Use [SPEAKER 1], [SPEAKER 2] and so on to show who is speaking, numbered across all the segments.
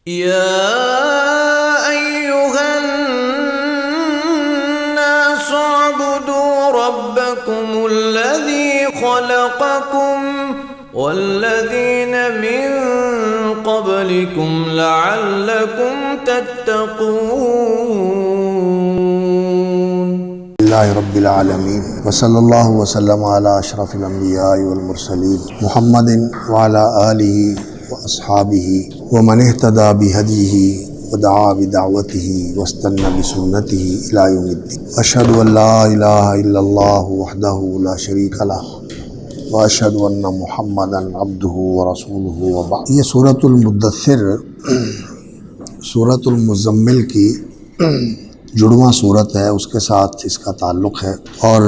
[SPEAKER 1] يا أيها الناس اعبدوا ربكم الذي خلقكم والذين من قبلكم لعلكم تتقون.
[SPEAKER 2] اللہ رب العالمین وصلی اللہ وسلم علی اشرف الانبیاء والمرسلین محمد وعلی آلہ واصحابہ ومن اہتدی بہدیہ ودعا بدعوتہ واستنى بسنتہ الی یوم الدین. اشہد ان لا الہ الا اللہ وحدہ لا شریک لہ واشہد ان محمدا عبدہ ورسولہ وبعد. یہ سورۃ المدثر سورۃ المزمل کی جڑواں صورت ہے، اس کے ساتھ اس کا تعلق ہے، اور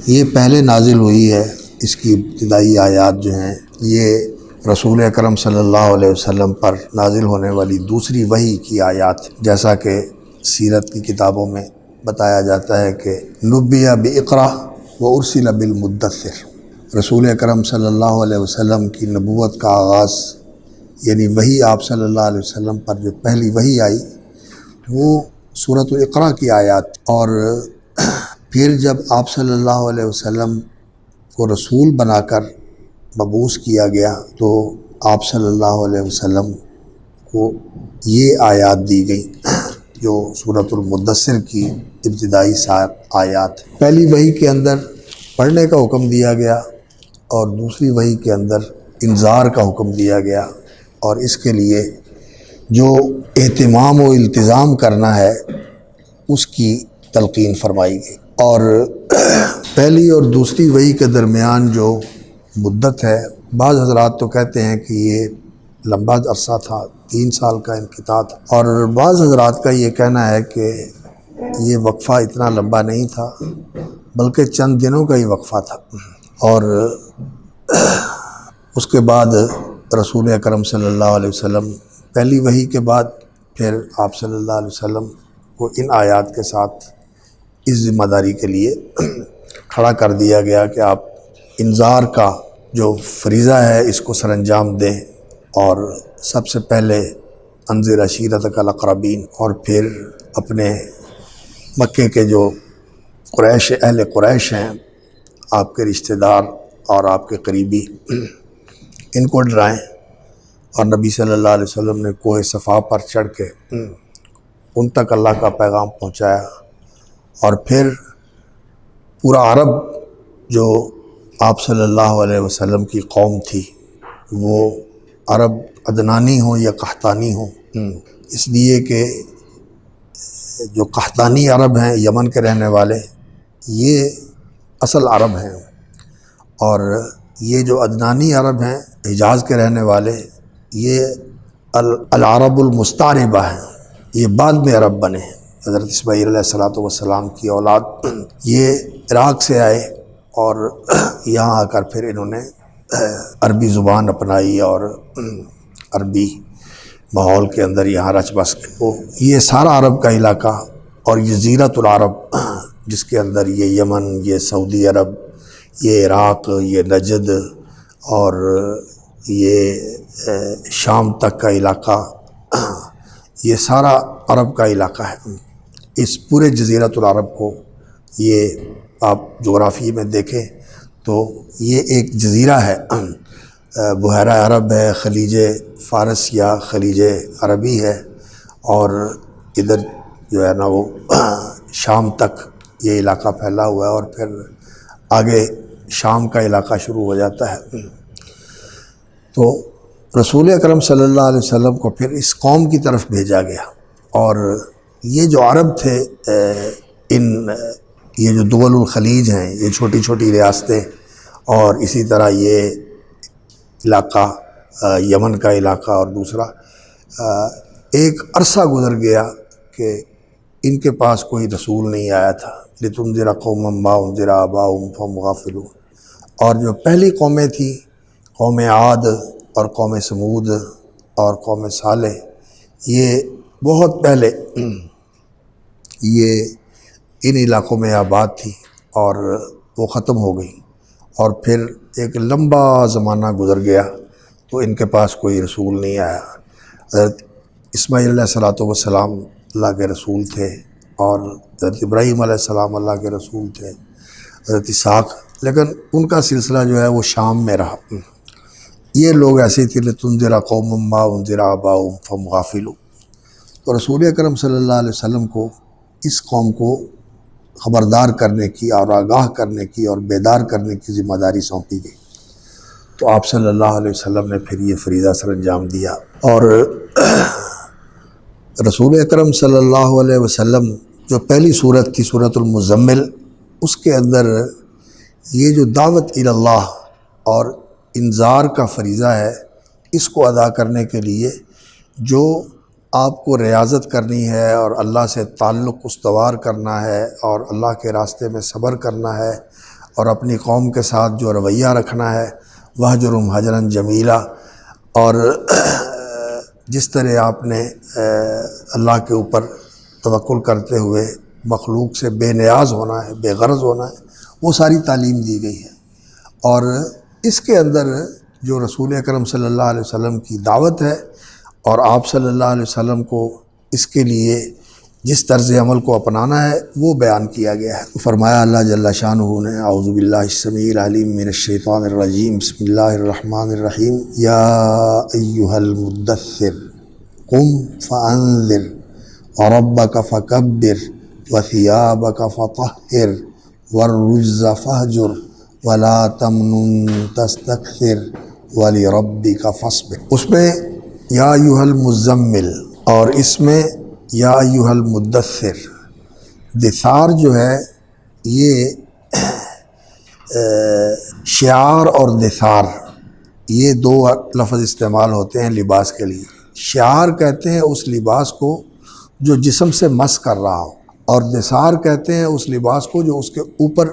[SPEAKER 2] یہ پہلے نازل ہوئی ہے. اس کی ابتدائی آیات جو ہیں یہ رسول اکرم صلی اللہ علیہ وسلم پر نازل ہونے والی دوسری وحی کی آیات، جیسا کہ سیرت کی کتابوں میں بتایا جاتا ہے کہ نبیہ باقرا و ارسل بالمدثر. رسول اکرم صلی اللہ علیہ وسلم کی نبوت کا آغاز، یعنی وحی آپ صلی اللہ علیہ وسلم پر جو پہلی وحی آئی وہ سورۃ الاقرا کی آیات، اور پھر جب آپ صلی اللہ علیہ وسلم کو رسول بنا کر مبعوث کیا گیا تو آپ صلی اللہ علیہ وسلم کو یہ آیات دی گئی جو سورۃ المدثر کی ابتدائی 7 آیات. پہلی وحی کے اندر پڑھنے کا حکم دیا گیا اور دوسری وحی کے اندر انذار کا حکم دیا گیا، اور اس کے لیے جو اہتمام و التزام کرنا ہے اس کی تلقین فرمائی گئی. اور پہلی اور دوسری وحی کے درمیان جو مدت ہے، بعض حضرات تو کہتے ہیں کہ یہ لمبا عرصہ تھا، 3 سال کا انقطاع تھا، اور بعض حضرات کا یہ کہنا ہے کہ یہ وقفہ اتنا لمبا نہیں تھا بلکہ چند دنوں کا ہی وقفہ تھا. اور اس کے بعد رسول اکرم صلی اللہ علیہ وسلم پہلی وحی کے بعد پھر آپ صلی اللہ علیہ وسلم کو ان آیات کے ساتھ اس ذمہ داری کے لیے کھڑا کر دیا گیا کہ آپ انذار کا جو فریضہ ہے اس کو سر انجام دیں، اور سب سے پہلے انذر عشیرتک الاقربین، اور پھر اپنے مکے کے جو قریش، اہل قریش ہیں، آپ کے رشتہ دار اور آپ کے قریبی، ان کو ڈرائیں. اور نبی صلی اللہ علیہ وسلم نے کوہ صفا پر چڑھ کے ان تک اللہ کا پیغام پہنچایا. اور پھر پورا عرب جو آپ صلی اللہ علیہ وسلم کی قوم تھی، وہ عرب عدنانی ہوں یا قحطانی ہوں، اس لیے کہ جو قحطانی عرب ہیں یمن کے رہنے والے یہ اصل عرب ہیں، اور یہ جو عدنانی عرب ہیں حجاز کے رہنے والے یہ العرب المستعربہ ہیں، یہ بعد میں عرب بنے ہیں. حضرت اسماعیل علیہ السلام کی اولاد یہ عراق سے آئے اور یہاں آ کر پھر انہوں نے عربی زبان اپنائی اور عربی ماحول کے اندر یہاں رچ بس گئے. یہ سارا عرب کا علاقہ اور جزیرۃ العرب جس کے اندر یہ یمن، یہ سعودی عرب، یہ عراق، یہ نجد اور یہ شام تک کا علاقہ، یہ سارا عرب کا علاقہ ہے. اس پورے جزیرۃ العرب کو یہ آپ جغرافی میں دیکھیں تو یہ ایک جزیرہ ہے، بحیرہ عرب ہے، خلیج فارس یا خلیج عربی ہے، اور ادھر جو ہے نا وہ شام تک یہ علاقہ پھیلا ہوا ہے، اور پھر آگے شام کا علاقہ شروع ہو جاتا ہے. تو رسول اکرم صلی اللہ علیہ وسلم کو پھر اس قوم کی طرف بھیجا گیا، اور یہ جو عرب تھے یہ جو دول الخلیج ہیں، یہ چھوٹی چھوٹی ریاستیں، اور اسی طرح یہ علاقہ یمن کا علاقہ، اور دوسرا ایک عرصہ گزر گیا کہ ان کے پاس کوئی رسول نہیں آیا تھا. لِتُنذِرَ قَوْمًا مَا أُنذِرَ آبَاؤُهُمْ فَهُمْ غَافِلُونَ. اور جو پہلی قومیں تھیں، قوم عاد اور قوم سمود اور قوم صالح، یہ بہت پہلے یہ ان علاقوں میں آباد تھی اور وہ ختم ہو گئی، اور پھر ایک لمبا زمانہ گزر گیا تو ان کے پاس کوئی رسول نہیں آیا. حضرت اسماعیل علیہ الصلوۃ والسلام اللہ کے رسول تھے، اور حضرت ابراہیم علیہ السلام اللہ کے رسول تھے، حضرت اسحاق، لیکن ان کا سلسلہ جو ہے وہ شام میں رہا۔ یہ لوگ ایسے ہی تھے، لتنذر قوما ما انذر آباؤہم فہم غافلون۔ تو رسول اکرم صلی اللہ علیہ وسلم کو اس قوم کو خبردار کرنے کی اور آگاہ کرنے کی اور بیدار کرنے کی ذمہ داری سونپی گئی۔ تو آپ صلی اللہ علیہ وسلم نے پھر یہ فریضہ سر انجام دیا، اور رسول اکرم صلی اللہ علیہ وسلم جو پہلی صورت تھی سورۃ المزمل، اس کے اندر یہ جو دعوت الی اللہ اور انذار کا فریضہ ہے، اس کو ادا کرنے کے لیے جو آپ کو ریاضت کرنی ہے اور اللہ سے تعلق استوار کرنا ہے اور اللہ کے راستے میں صبر کرنا ہے اور اپنی قوم کے ساتھ جو رویہ رکھنا ہے وَاہْجُرْهُمْ هَجْرًا جَمِيلًا، اور جس طرح آپ نے اللہ کے اوپر توکل کرتے ہوئے مخلوق سے بے نیاز ہونا ہے، بے غرض ہونا ہے، وہ ساری تعلیم دی گئی ہے۔ اور اس کے اندر جو رسول اکرم صلی اللہ علیہ وسلم کی دعوت ہے اور آپ صلی اللہ علیہ وسلم کو اس کے لیے جس طرز عمل کو اپنانا ہے وہ بیان کیا گیا ہے۔ فرمایا اللہ جل شانہ نے، اعوذ باللہ السمیع العلیم من الشیطان الرجیم، بسم اللہ الرحمن الرحیم، یا ایہا المدثر قم فانذر وربک فکبر وثیابک فطہر والرجز فہجر ولا تمنن تستکثر ولربک فاصبر۔ اس میں یا ایھا المزمل اور اس میں یا ایھا المدثر، دثار جو ہے یہ شعار اور دثار یہ دو لفظ استعمال ہوتے ہیں لباس کے لیے۔ شعار کہتے ہیں اس لباس کو جو جسم سے مس کر رہا ہو، اور دثار کہتے ہیں اس لباس کو جو اس کے اوپر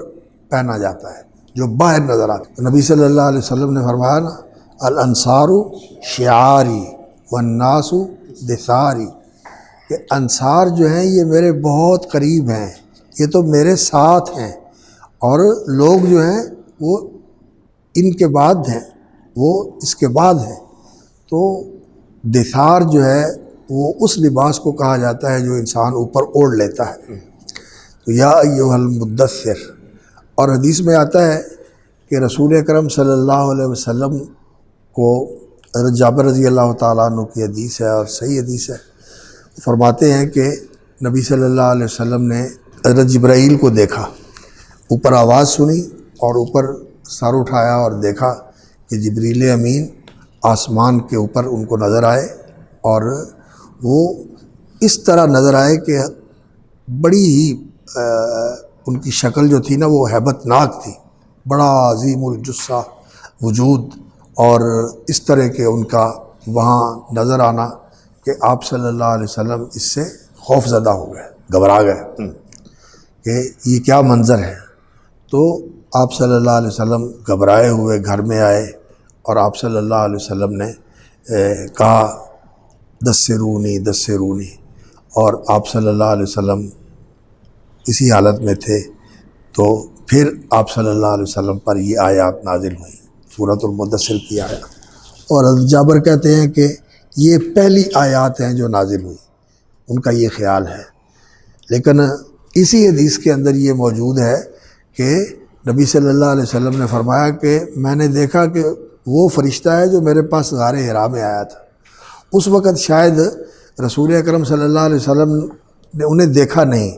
[SPEAKER 2] پہنا جاتا ہے، جو باہر نظر آتا ہے۔ نبی صلی اللہ علیہ وسلم نے فرمایا نا، الانصار شعاری والناس دثاری، کہ انصار جو ہیں یہ میرے بہت قریب ہیں، یہ تو میرے ساتھ ہیں، اور لوگ جو ہیں وہ ان کے بعد ہیں، وہ اس کے بعد ہیں۔ تو دثار جو ہے وہ اس لباس کو کہا جاتا ہے جو انسان اوپر اوڑھ لیتا ہے۔ تو یا ایھا المدثر، اور حدیث میں آتا ہے کہ رسول اکرم صلی اللہ علیہ وسلم کو، حضرت جابر رضی اللہ تعالیٰ عنہ کی حدیث ہے اور صحیح حدیث ہے، فرماتے ہیں کہ نبی صلی اللہ علیہ وسلم نے حضرت جبرائیل کو دیکھا، اوپر آواز سنی اور اوپر سر اٹھایا اور دیکھا کہ جبریل امین آسمان کے اوپر ان کو نظر آئے، اور وہ اس طرح نظر آئے کہ بڑی ہی ان کی شکل جو تھی نا وہ ہیبت ناک تھی، بڑا عظیم الجثہ وجود، اور اس طرح کے ان کا وہاں نظر آنا کہ آپ صلی اللہ علیہ وسلم اس سے خوف زدہ ہو گئے، گھبرا گئے کہ یہ کیا منظر ہے۔ تو آپ صلی اللہ علیہ وسلم گھبرائے ہوئے گھر میں آئے، اور آپ صلی اللہ علیہ وسلم نے کہا دثرونی دثرونی، اور آپ صلی اللہ علیہ وسلم اسی حالت میں تھے۔ تو پھر آپ صلی اللہ علیہ وسلم پر یہ آیات نازل ہوئیں، سورۃ المدثر کی آیات، اور حضرت جابر کہتے ہیں کہ یہ پہلی آیات ہیں جو نازل ہوئی، ان کا یہ خیال ہے۔ لیکن اسی حدیث کے اندر یہ موجود ہے کہ نبی صلی اللہ علیہ وسلم نے فرمایا کہ میں نے دیکھا کہ وہ فرشتہ ہے جو میرے پاس غار حرا میں آیا تھا۔ اس وقت شاید رسول اکرم صلی اللہ علیہ وسلم نے انہیں دیکھا نہیں،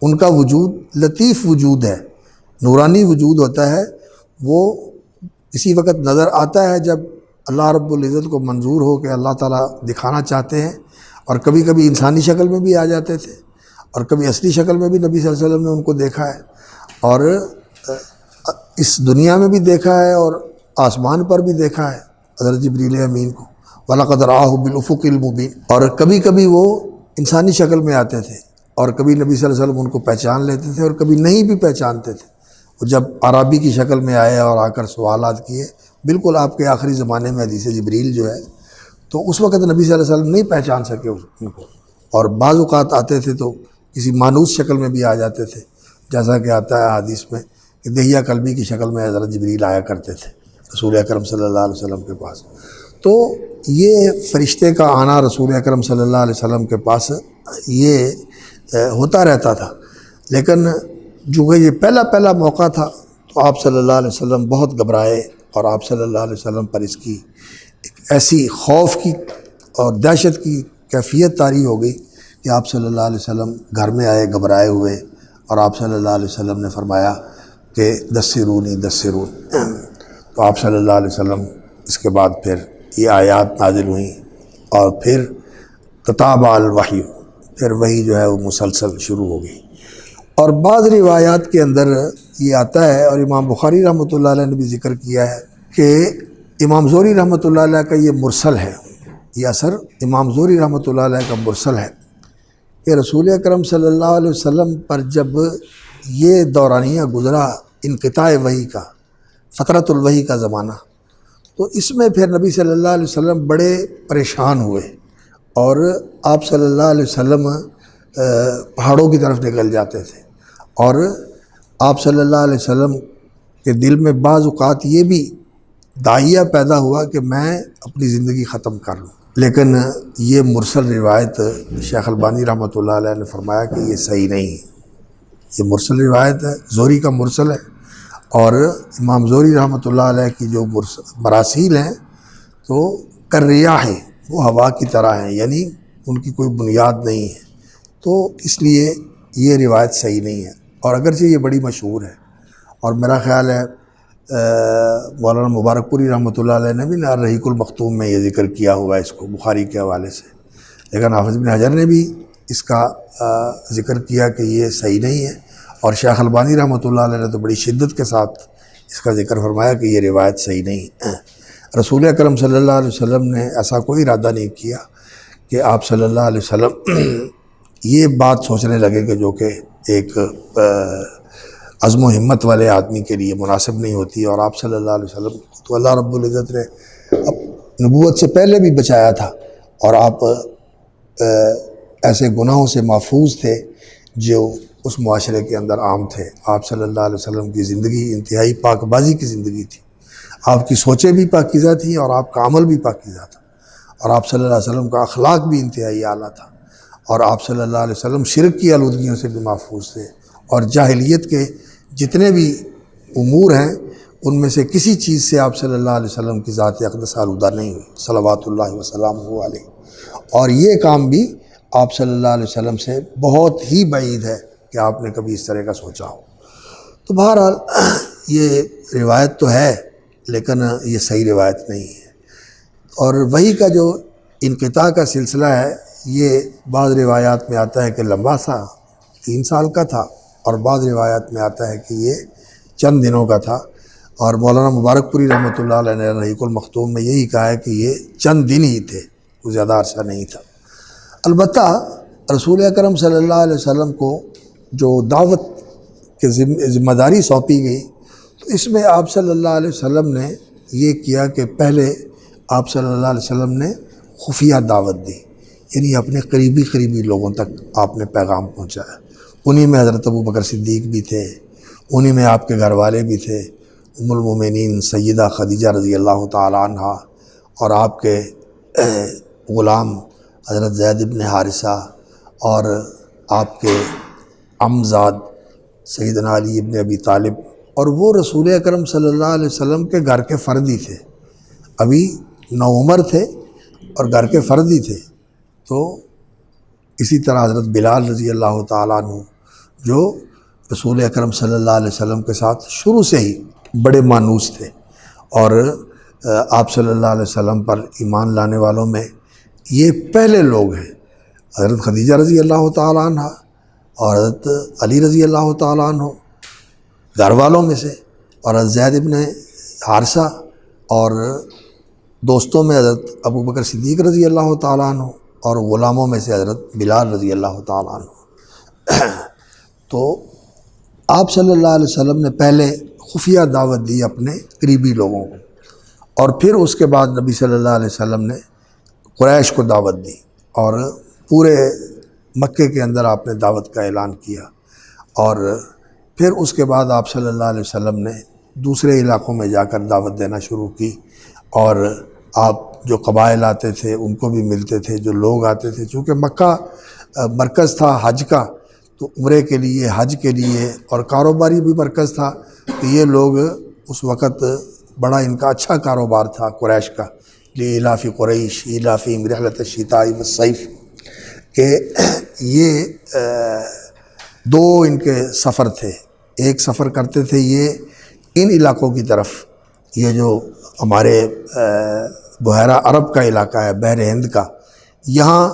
[SPEAKER 2] ان کا وجود لطیف وجود ہے، نورانی وجود ہوتا ہے، وہ اسی وقت نظر آتا ہے جب اللہ رب العزت کو منظور ہو کہ اللہ تعالیٰ دکھانا چاہتے ہیں، اور کبھی کبھی انسانی شکل میں بھی آ جاتے تھے، اور کبھی اصلی شکل میں بھی نبی صلی اللہ علیہ وسلم نے ان کو دیکھا ہے، اور اس دنیا میں بھی دیکھا ہے اور آسمان پر بھی دیکھا ہے حضرت جبریل امین کو، وَلَقَدْ رَآهُ بِالْأُفُقِ الْمُبِينِ۔ اور کبھی کبھی وہ انسانی شکل میں آتے تھے، اور کبھی نبی صلی اللہ علیہ وسلم ان کو پہچان لیتے تھے، اور کبھی نہیں بھی پہچانتے تھے۔ وہ جب عربی کی شکل میں آئے اور آ کر سوالات کیے، بالکل آپ کے آخری زمانے میں حدیث جبریل جو ہے، تو اس وقت نبی صلی اللہ علیہ وسلم نہیں پہچان سکے ان کو، اور بعض اوقات آتے تھے تو کسی مانوس شکل میں بھی آ جاتے تھے، جیسا کہ آتا ہے حدیث میں کہ دہیہ قلبی کی شکل میں حضرت جبریل آیا کرتے تھے رسول اکرم صلی اللہ علیہ وسلم کے پاس۔ تو یہ فرشتے کا آنا رسول اکرم صلی اللہ علیہ وسلم کے پاس یہ ہوتا رہتا تھا، لیکن چونکہ یہ پہلا موقع تھا تو آپ صلی اللہ علیہ وسلم بہت گھبرائے، اور آپ صلی اللہ علیہ وسلم پر اس کی ایک ایسی خوف کی اور دہشت کی کیفیت طاری ہو گئی کہ آپ صلی اللہ علیہ وسلم گھر میں آئے گھبرائے ہوئے، اور آپ صلی اللہ علیہ وسلم نے فرمایا کہ دثرونی تو آپ صلی اللہ علیہ وسلم اس کے بعد پھر یہ آیات نازل ہوئیں، اور پھر تتابع الوحی، پھر وحی جو ہے وہ مسلسل شروع ہو گئی۔ اور بعض روایات کے اندر یہ آتا ہے، اور امام بخاری رحمۃ اللہ علیہ نے بھی ذکر کیا ہے کہ امام زہری رحمۃ اللہ علیہ کا یہ مرسل ہے، یہ اثر امام زہری رحمۃ اللہ علیہ کا مرسل ہے کہ رسول اکرم صلی اللہ علیہ وسلم پر جب یہ دورانیہ گزرا انقطاع وحی کا، فترۃ الوحی کا زمانہ، تو اس میں پھر نبی صلی اللہ علیہ وسلم بڑے پریشان ہوئے، اور آپ صلی اللہ علیہ وسلم پہاڑوں کی طرف نکل جاتے تھے، اور آپ صلی اللہ علیہ وسلم کے دل میں بعض اوقات یہ بھی داعیہ پیدا ہوا کہ میں اپنی زندگی ختم کر لوں، لیکن یہ مرسل روایت شیخ البانی رحمۃ اللہ علیہ نے فرمایا کہ یہ صحیح نہیں ہے، یہ مرسل روایت ہے، زہری کا مرسل ہے، اور امام زہری رحمۃ اللہ علیہ کی جو مراسیل ہیں تو کرریاح ہے، وہ ہوا کی طرح ہیں، یعنی ان کی کوئی بنیاد نہیں ہے، تو اس لیے یہ روایت صحیح نہیں ہے، اور اگرچہ یہ بڑی مشہور ہے، اور میرا خیال ہے مولانا مبارک پوری رحمۃ اللہ علیہ نے بھی الرحیق المختوم میں یہ ذکر کیا ہوا ہے اس کو بخاری کے حوالے سے، لیکن حافظ بن حجر نے بھی اس کا ذکر کیا کہ یہ صحیح نہیں ہے، اور شیخ البانی رحمۃ اللہ علیہ نے تو بڑی شدت کے ساتھ اس کا ذکر فرمایا کہ یہ روایت صحیح نہیں ہے۔ رسول اکرم صلی اللہ علیہ وسلم نے ایسا کوئی ارادہ نہیں کیا کہ آپ صلی اللہ علیہ وسلم یہ بات سوچنے لگے کہ جو کہ ایک عزم و ہمت والے آدمی کے لیے مناسب نہیں ہوتی، اور آپ صلی اللہ علیہ وسلم تو اللہ رب العزت نے نبوت سے پہلے بھی بچایا تھا، اور آپ ایسے گناہوں سے محفوظ تھے جو اس معاشرے کے اندر عام تھے۔ آپ صلی اللہ علیہ وسلم کی زندگی انتہائی پاک بازی کی زندگی تھی، آپ کی سوچیں بھی پاکیزہ تھیں اور آپ کا عمل بھی پاکیزہ تھا، اور آپ صلی اللہ علیہ وسلم کا اخلاق بھی انتہائی اعلیٰ تھا، اور آپ صلی اللہ علیہ وسلم شرک کی آلودگیوں سے بھی محفوظ تھے، اور جاہلیت کے جتنے بھی امور ہیں ان میں سے کسی چیز سے آپ صلی اللہ علیہ وسلم کی ذات اقدس آلودہ نہیں ہوئی صلوات اللہ وسلامہ علیہ، اور یہ کام بھی آپ صلی اللہ علیہ وسلم سے بہت ہی بعید ہے کہ آپ نے کبھی اس طرح کا سوچا ہو۔ تو بہرحال یہ روایت تو ہے لیکن یہ صحیح روایت نہیں ہے، اور وحی کا جو انقطاع کا سلسلہ ہے یہ بعض روایات میں آتا ہے کہ لمبا سا 3 سال کا تھا، اور بعض روایات میں آتا ہے کہ یہ چند دنوں کا تھا، اور مولانا مبارک پوری رحمۃ اللہ علیہ نے الرحیق المختوم میں یہی کہا ہے کہ یہ چند دن ہی تھے، کوئی زیادہ عرصہ نہیں تھا۔ البتہ رسول اکرم صلی اللہ علیہ وسلم کو جو دعوت کی ذمہ داری سونپی گئی تو اس میں آپ صلی اللہ علیہ وسلم نے یہ کیا کہ پہلے آپ صلی اللہ علیہ وسلم نے خفیہ دعوت دی، یعنی اپنے قریبی لوگوں تک آپ نے پیغام پہنچایا، انہی میں حضرت ابو بکر صدیق بھی تھے، انہی میں آپ کے گھر والے بھی تھے، ام المومنین سیدہ خدیجہ رضی اللہ تعالی عنہ، اور آپ کے غلام حضرت زید بن حارثہ، اور آپ کے عمزاد سیدنا علی ابن ابی طالب، اور وہ رسول اکرم صلی اللہ علیہ وسلم کے گھر کے فردی تھے، ابھی نوعمر تھے اور گھر کے فردی تھے۔ تو اسی طرح حضرت بلال رضی اللہ تعالیٰ عنہ جو رسول اکرم صلی اللہ علیہ وسلم کے ساتھ شروع سے ہی بڑے مانوس تھے، اور آپ صلی اللہ علیہ وسلم پر ایمان لانے والوں میں یہ پہلے لوگ ہیں۔ حضرت خدیجہ رضی اللہ تعالیٰ عنہ اور حضرت علی رضی اللہ تعالیٰ عنہ گھر والوں میں سے، اور حضرت زید ابن حارثہ، اور دوستوں میں حضرت ابو بکر صدیق رضی اللہ تعالیٰ عنہ، اور غلاموں میں سے حضرت بلال رضی اللہ تعالیٰ عنہ۔ تو آپ صلی اللہ علیہ وسلم نے پہلے خفیہ دعوت دی اپنے قریبی لوگوں کو، اور پھر اس کے بعد نبی صلی اللہ علیہ وسلم نے قریش کو دعوت دی، اور پورے مکے کے اندر آپ نے دعوت کا اعلان کیا، اور پھر اس کے بعد آپ صلی اللہ علیہ وسلم نے دوسرے علاقوں میں جا کر دعوت دینا شروع کی، اور آپ جو قبائل آتے تھے ان کو بھی ملتے تھے، جو لوگ آتے تھے، چونکہ مکہ مرکز تھا حج کا، تو عمرے کے لیے، حج کے لیے، اور کاروباری بھی مرکز تھا، تو یہ لوگ اس وقت بڑا ان کا اچھا کاروبار تھا قریش کا، لإیلاف قریش ایلافہم رحلۃ الشتاء والصیف، کہ یہ دو ان کے سفر تھے۔ ایک سفر کرتے تھے یہ ان علاقوں کی طرف، یہ جو ہمارے بحیرہ عرب کا علاقہ ہے، بحر ہند کا، یہاں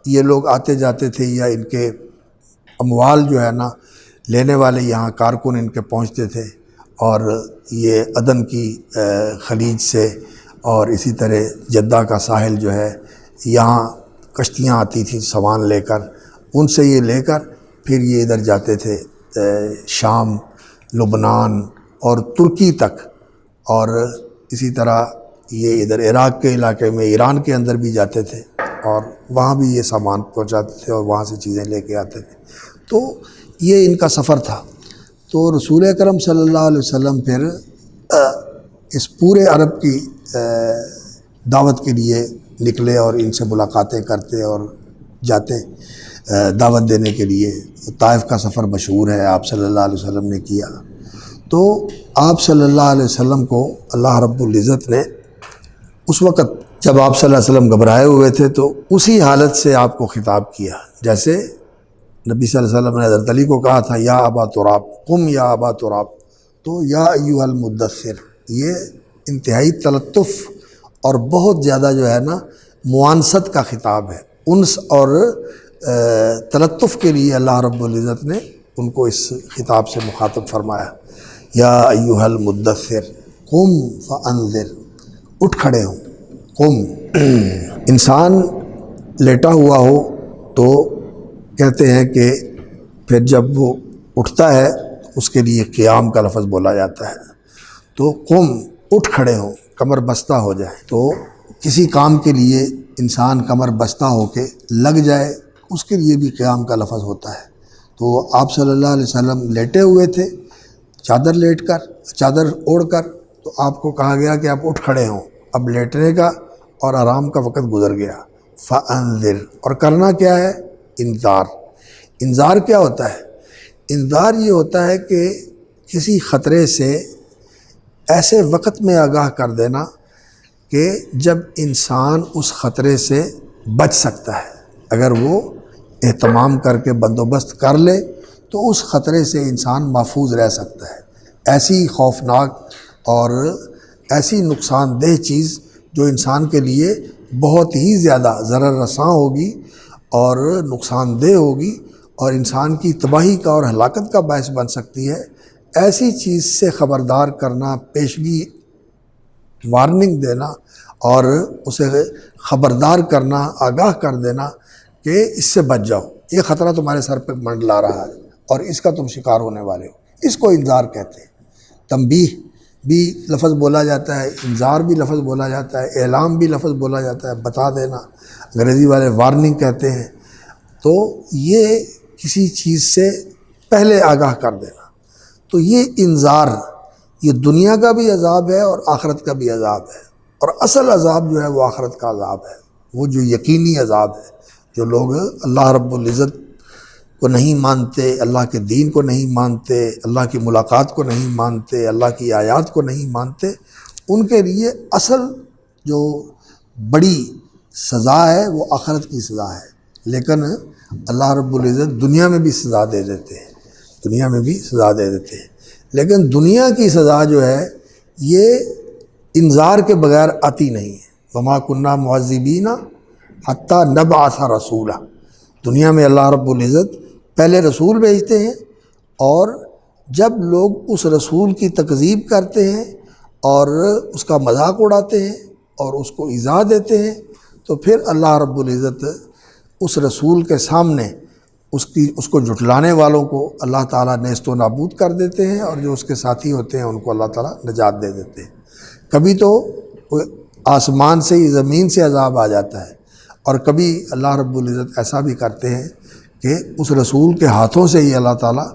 [SPEAKER 2] یہ لوگ آتے جاتے تھے، یا ان کے اموال جو ہے نا لینے والے یہاں کارکن ان کے پہنچتے تھے، اور یہ عدن کی خلیج سے اور اسی طرح جدہ کا ساحل جو ہے، یہاں کشتیاں آتی تھیں سامان لے کر، ان سے یہ لے کر پھر یہ ادھر جاتے تھے شام، لبنان اور ترکی تک، اور اسی طرح یہ ادھر عراق کے علاقے میں، ایران کے اندر بھی جاتے تھے، اور وہاں بھی یہ سامان پہنچاتے تھے اور وہاں سے چیزیں لے کے آتے تھے۔ تو یہ ان کا سفر تھا۔ تو رسول اکرم صلی اللہ علیہ وسلم پھر اس پورے عرب کی دعوت کے لیے نکلے، اور ان سے ملاقاتیں کرتے اور جاتے دعوت دینے کے لیے۔ طائف کا سفر مشہور ہے، آپ صلی اللہ علیہ وسلم نے کیا۔ تو آپ صلی اللہ علیہ وسلم کو اللہ رب العزت نے اس وقت جب آپ صلی اللہ علیہ وسلم گھبرائے ہوئے تھے، تو اسی حالت سے آپ کو خطاب کیا، جیسے نبی صلی اللہ علیہ وسلم نے حضرت علی کو کہا تھا یا ابا تراب قم یا ابا تراب، تو یا ایھا المدثر، یہ انتہائی تلطف اور بہت زیادہ جو ہے نا موانست کا خطاب ہے۔ انس اور تلطف کے لیے اللہ رب العزت نے ان کو اس خطاب سے مخاطب فرمایا، یا ایھا المدثر قم فانذر، اٹھ کھڑے ہوں، قم۔ انسان لیٹا ہوا ہو تو کہتے ہیں کہ پھر جب وہ اٹھتا ہے اس کے لیے قیام کا لفظ بولا جاتا ہے، تو قم، اٹھ کھڑے ہوں، کمر بستہ ہو جائے۔ تو کسی کام کے لیے انسان کمر بستہ ہو کے لگ جائے، اس کے لیے بھی قیام کا لفظ ہوتا ہے۔ تو آپ صلی اللہ علیہ وسلم لیٹے ہوئے تھے، چادر لیٹ کر، چادر اوڑھ کر، تو آپ کو کہا گیا کہ آپ اٹھ کھڑے ہوں، اب لیٹنے کا اور آرام کا وقت گزر گیا۔ فانذر، اور کرنا کیا ہے؟ انذار۔ انذار کیا ہوتا ہے؟ انذار یہ ہوتا ہے کہ کسی خطرے سے ایسے وقت میں آگاہ کر دینا کہ جب انسان اس خطرے سے بچ سکتا ہے۔ اگر وہ اہتمام کر کے بندوبست کر لے تو اس خطرے سے انسان محفوظ رہ سکتا ہے۔ ایسی خوفناک اور ایسی نقصان دہ چیز جو انسان کے لیے بہت ہی زیادہ ضرر رساں ہوگی اور نقصان دہ ہوگی اور انسان کی تباہی کا اور ہلاکت کا باعث بن سکتی ہے، ایسی چیز سے خبردار کرنا، پیشگی وارننگ دینا اور اسے خبردار کرنا، آگاہ کر دینا کہ اس سے بچ جاؤ، یہ خطرہ تمہارے سر پہ منڈلا رہا ہے اور اس کا تم شکار ہونے والے ہو، اس کو انذار کہتے ہیں۔ تنبیہ بھی لفظ بولا جاتا ہے، انذار بھی لفظ بولا جاتا ہے، اعلام بھی لفظ بولا جاتا ہے، بتا دینا، انگریزی والے وارننگ کہتے ہیں۔ تو یہ کسی چیز سے پہلے آگاہ کر دینا۔ تو یہ انذار، یہ دنیا کا بھی عذاب ہے اور آخرت کا بھی عذاب ہے، اور اصل عذاب جو ہے وہ آخرت کا عذاب ہے، وہ جو یقینی عذاب ہے۔ جو لوگ اللہ رب العزت کو نہیں مانتے، اللہ کے دین کو نہیں مانتے، اللہ کی ملاقات کو نہیں مانتے، اللہ کی آیات کو نہیں مانتے، ان کے لیے اصل جو بڑی سزا ہے وہ آخرت کی سزا ہے۔ لیکن اللہ رب العزت دنیا میں بھی سزا دے دیتے ہیں، دنیا میں بھی سزا دے دیتے ہیں، لیکن دنیا کی سزا جو ہے یہ انذار کے بغیر آتی نہیں ہے۔ وما كنا معذبین حتی نبعث رسولا، دنیا میں اللہ رب العزت پہلے رسول بھیجتے ہیں، اور جب لوگ اس رسول کی تکذیب کرتے ہیں اور اس کا مذاق اڑاتے ہیں اور اس کو ایذا دیتے ہیں، تو پھر اللہ رب العزت اس رسول کے سامنے اس کو جھٹلانے والوں کو اللہ تعالیٰ نیست و نابود کر دیتے ہیں، اور جو اس کے ساتھی ہوتے ہیں ان کو اللہ تعالیٰ نجات دے دیتے ہیں۔ کبھی تو آسمان سے ہی زمین سے عذاب آ جاتا ہے، اور کبھی اللہ رب العزت ایسا بھی کرتے ہیں کہ اس رسول کے ہاتھوں سے ہی اللہ تعالیٰ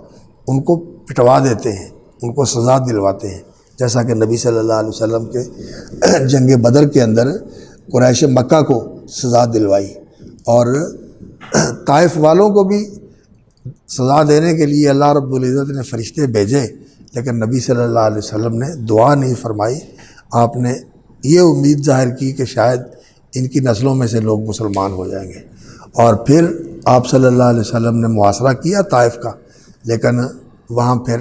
[SPEAKER 2] ان کو پٹوا دیتے ہیں، ان کو سزا دلواتے ہیں۔ جیسا کہ نبی صلی اللہ علیہ وسلم کے جنگ بدر کے اندر قریش مکہ کو سزا دلوائی، اور طائف والوں کو بھی سزا دینے کے لیے اللہ رب العزت نے فرشتے بھیجے، لیکن نبی صلی اللہ علیہ وسلم نے دعا نہیں فرمائی۔ آپ نے یہ امید ظاہر کی کہ شاید ان کی نسلوں میں سے لوگ مسلمان ہو جائیں گے، اور پھر آپ صلی اللہ علیہ وسلم نے محاصرہ کیا طائف کا، لیکن وہاں پھر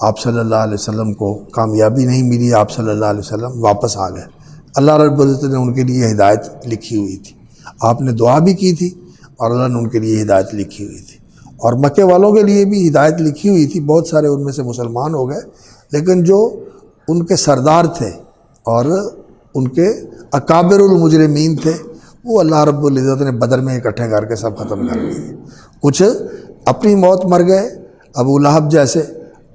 [SPEAKER 2] آپ صلی اللہ علیہ وسلم کو کامیابی نہیں ملی، آپ صلی اللہ علیہ وسلم واپس آ گئے۔ اللہ رب العزت نے ان کے لیے ہدایت لکھی ہوئی تھی، آپ نے دعا بھی کی تھی اور اللہ نے ان کے لیے ہدایت لکھی ہوئی تھی، اور مکے والوں کے لیے بھی ہدایت لکھی ہوئی تھی، بہت سارے ان میں سے مسلمان ہو گئے، لیکن جو ان کے سردار تھے اور ان کے اکابر المجرمین تھے وہ اللہ رب العزت نے بدر میں اکٹھے کر کے سب ختم کر دیے۔ کچھ اپنی موت مر گئے ابو لہب جیسے،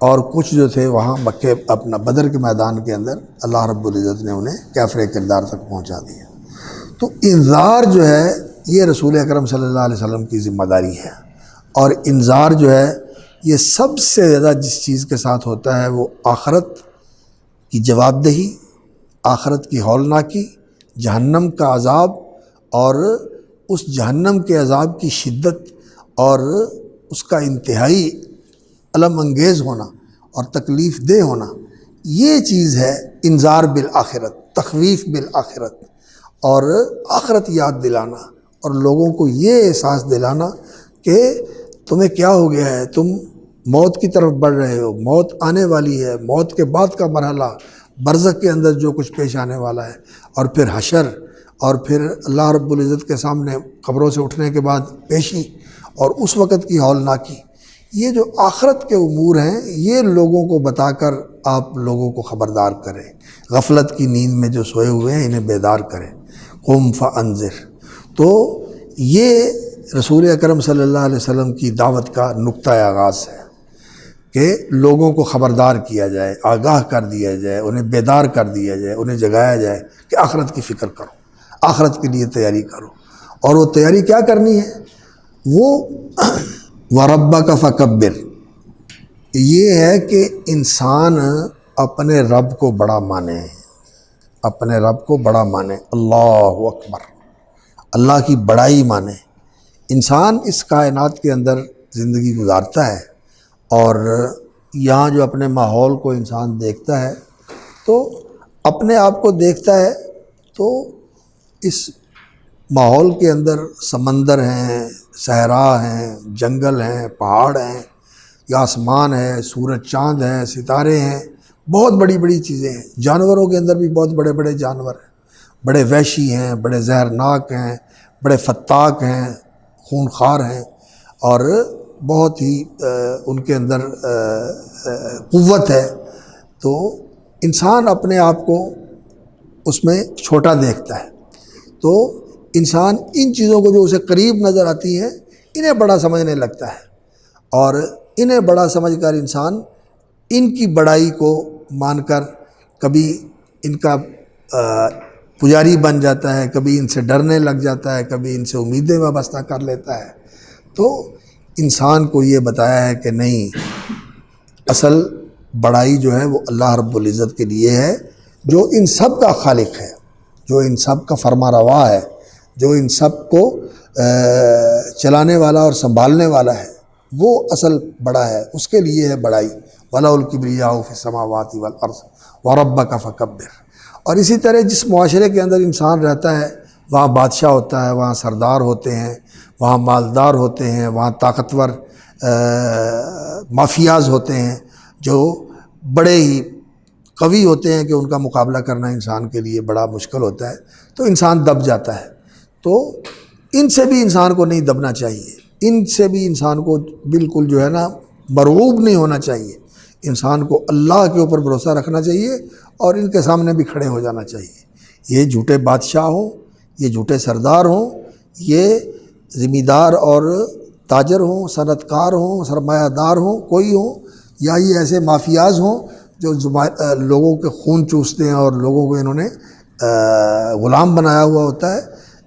[SPEAKER 2] اور کچھ جو تھے وہاں مکے اپنا بدر کے میدان کے اندر اللہ رب العزت نے انہیں کافر کردار تک پہنچا دیا۔ تو انذار جو ہے یہ رسول اکرم صلی اللہ علیہ وسلم کی ذمہ داری ہے، اور انذار جو ہے یہ سب سے زیادہ جس چیز کے ساتھ ہوتا ہے وہ آخرت کی جواب دہی، آخرت کی ہولناکی، جہنم کا عذاب، اور اس جہنم کے عذاب کی شدت اور اس کا انتہائی الم انگیز ہونا اور تکلیف دہ ہونا، یہ چیز ہے انذار بالآخرت، تخویف بالآخرت، اور آخرت یاد دلانا اور لوگوں کو یہ احساس دلانا کہ تمہیں کیا ہو گیا ہے، تم موت کی طرف بڑھ رہے ہو، موت آنے والی ہے، موت کے بعد کا مرحلہ، برزخ کے اندر جو کچھ پیش آنے والا ہے، اور پھر حشر، اور پھر اللہ رب العزت کے سامنے قبروں سے اٹھنے کے بعد پیشی، اور اس وقت کی ہولناکی، یہ جو آخرت کے امور ہیں یہ لوگوں کو بتا کر آپ لوگوں کو خبردار کریں، غفلت کی نیند میں جو سوئے ہوئے ہیں انہیں بیدار کریں، قم فانذر۔ تو یہ رسول اکرم صلی اللہ علیہ وسلم کی دعوت کا نقطہ آغاز ہے کہ لوگوں کو خبردار کیا جائے، آگاہ کر دیا جائے، انہیں بیدار کر دیا جائے، انہیں جگایا جائے کہ آخرت کی فکر کرو، آخرت کے لیے تیاری کرو، اور وہ تیاری کیا کرنی ہے؟ وہ وَرَبَّكَ فَكَبِّرْ، یہ ہے کہ انسان اپنے رب کو بڑا مانے، اپنے رب کو بڑا مانے، اللہ اکبر، اللہ کی بڑائی مانے۔ انسان اس کائنات کے اندر زندگی گزارتا ہے، اور یہاں جو اپنے ماحول کو انسان دیکھتا ہے تو اپنے آپ کو دیکھتا ہے تو اس ماحول کے اندر سمندر ہیں، صحرا ہیں، جنگل ہیں، پہاڑ ہیں، یا آسمان ہے، سورج چاند ہے، ستارے ہیں، بہت بڑی بڑی چیزیں ہیں۔ جانوروں کے اندر بھی بہت بڑے بڑے جانور ہیں، بڑے وحشی ہیں، بڑے زہرناک ہیں، بڑے فتاک ہیں، خونخوار ہیں، اور بہت ہی ان کے اندر قوت ہے۔ تو انسان اپنے آپ کو اس میں چھوٹا دیکھتا ہے، تو انسان ان چیزوں کو جو اسے قریب نظر آتی ہیں انہیں بڑا سمجھنے لگتا ہے، اور انہیں بڑا سمجھ کر انسان ان کی بڑائی کو مان کر کبھی ان کا پجاری بن جاتا ہے، کبھی ان سے ڈرنے لگ جاتا ہے، کبھی ان سے امیدیں وابستہ کر لیتا ہے۔ تو انسان کو یہ بتایا ہے کہ نہیں، اصل بڑائی جو ہے وہ اللہ رب العزت کے لیے ہے، جو ان سب کا خالق ہے، جو ان سب کا فرما روا ہے، جو ان سب کو چلانے والا اور سنبھالنے والا ہے، وہ اصل بڑا ہے، اس کے لیے ہے بڑائی۔ وَلَهُ الْكِبْرِيَاءُ فِي السَّمَاوَاتِ وَالْأَرْضِ وَرَبَّكَ فَكَبِّرْ۔ اور اسی طرح جس معاشرے کے اندر انسان رہتا ہے وہاں بادشاہ ہوتا ہے، وہاں سردار ہوتے ہیں، وہاں مالدار ہوتے ہیں، وہاں طاقتور مافیاز ہوتے ہیں جو بڑے ہی قوی ہوتے ہیں کہ ان کا مقابلہ کرنا انسان کے لیے بڑا مشکل ہوتا ہے، تو انسان دب جاتا ہے۔ تو ان سے بھی انسان کو نہیں دبنا چاہیے، ان سے بھی انسان کو بالکل جو ہے نا مرعوب نہیں ہونا چاہیے، انسان کو اللہ کے اوپر بھروسہ رکھنا چاہیے اور ان کے سامنے بھی کھڑے ہو جانا چاہیے۔ یہ جھوٹے بادشاہ ہوں، یہ جھوٹے سردار ہوں، یہ ذمہ دار اور تاجر ہوں، صنعت کار ہوں، سرمایہ دار ہوں، کوئی ہوں، یا یہ ایسے مافیاز ہوں جو لوگوں کے خون چوستے ہیں اور لوگوں کو انہوں نے غلام بنایا ہوا ہوتا ہے،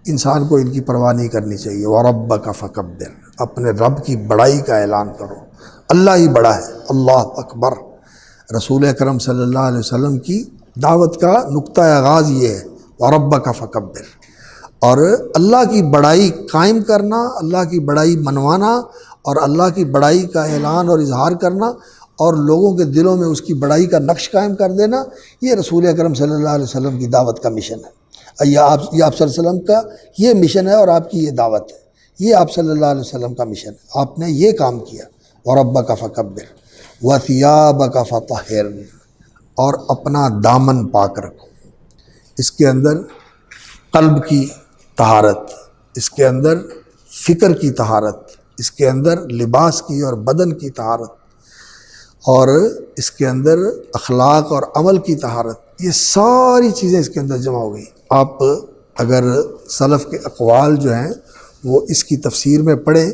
[SPEAKER 2] انسان کو ان کی پرواہ نہیں کرنی چاہیے۔ وَرَبَّكَ فَكَبِّرْ، اپنے رب کی بڑائی کا اعلان کرو، اللہ ہی بڑا ہے، اللہ اکبر۔ رسول اکرم صلی اللہ علیہ وسلم کی دعوت کا نقطہ آغاز یہ ہے وَرَبَّكَ فَكَبِّرْ، اور اللہ کی بڑائی قائم کرنا، اللہ کی بڑائی منوانا اور اللہ کی بڑائی کا اعلان اور اظہار کرنا اور لوگوں کے دلوں میں اس کی بڑائی کا نقش قائم کر دینا، یہ رسول اکرم صلی اللہ علیہ وسلم کی دعوت کا مشن ہے۔ یہ آپ صلی اللہ علیہ وسلم کا یہ مشن ہے اور آپ کی یہ دعوت ہے، یہ آپ صلی اللہ علیہ وسلم کا مشن ہے، آپ نے یہ کام کیا۔ وَرَبَّكَ فَكَبِّرْ وَثِيَابَكَ فَطَهِّرْ، اور اپنا دامن پاک رکھو، اس کے اندر قلب کی طہارت، اس کے اندر فکر کی طہارت، اس کے اندر لباس کی اور بدن کی طہارت، اور اس کے اندر اخلاق اور عمل کی طہارت، یہ ساری چیزیں اس کے اندر جمع ہو گئی۔ آپ اگر سلف کے اقوال جو ہیں وہ اس کی تفسیر میں پڑھیں